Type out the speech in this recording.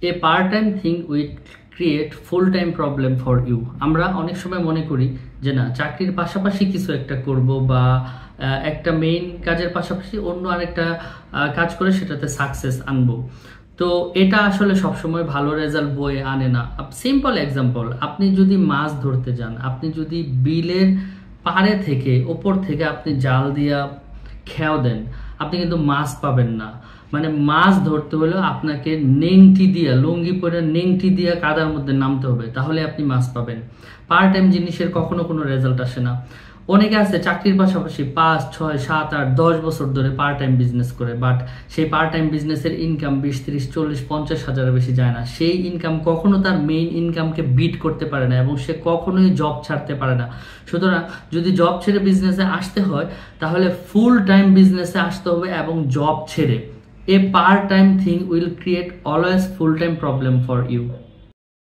A part time thing will create full time problem for you. আমরা অনেক সময় মনে করি যে না, চাকরির পাশাপাশি কিছু একটা করব বা একটা মেইন কাজের পাশাপাশি অন্য আরেকটা কাজ করে সেটাতে সাকসেস আনবো। তো এটা আসলে সবসময় ভালো রেজাল্ট বয়ে আনে না। সিম্পল এক্সাম্পল, আপনি যদি মাছ ধরতে যান, আপনি যদি বিলের পাড়ে থেকে ওপর থেকে আপনি জাল দিয়া খেয়াও দেন, আপনি কিন্তু মাছ পাবেন না। মানে মাছ ধরতে হলে আপনাকে নেংটি দিয়া, লুঙ্গি পরে নেংটি দিয়া কাদার মধ্যে নামতে হবে, তাহলে আপনি মাছ পাবেন। পার্ট টাইম জিনিসের কখনো কোনো রেজাল্ট আসে না। অনেকে আছে চাকরির পাশাপাশি 5, 6, 7, 8, 10 বছর ধরে পার্ট টাইম বিজনেস করে, বাট সেই পার্ট টাইম বিজনেসের ইনকাম 20, 30, 40, 50 হাজারের বেশি যায় না। সেই ইনকাম কখনো তার মেইন ইনকামকে বিট করতে পারে না এবং সে কখনোই জব ছাড়তে পারে না। সুতরাং যদি জব ছেড়ে বিজনেসে আসতে হয় তাহলে ফুল টাইম বিজনেসে আসতে হবে এবং জব ছেড়ে। A part-time thing will create always full-time problem for you.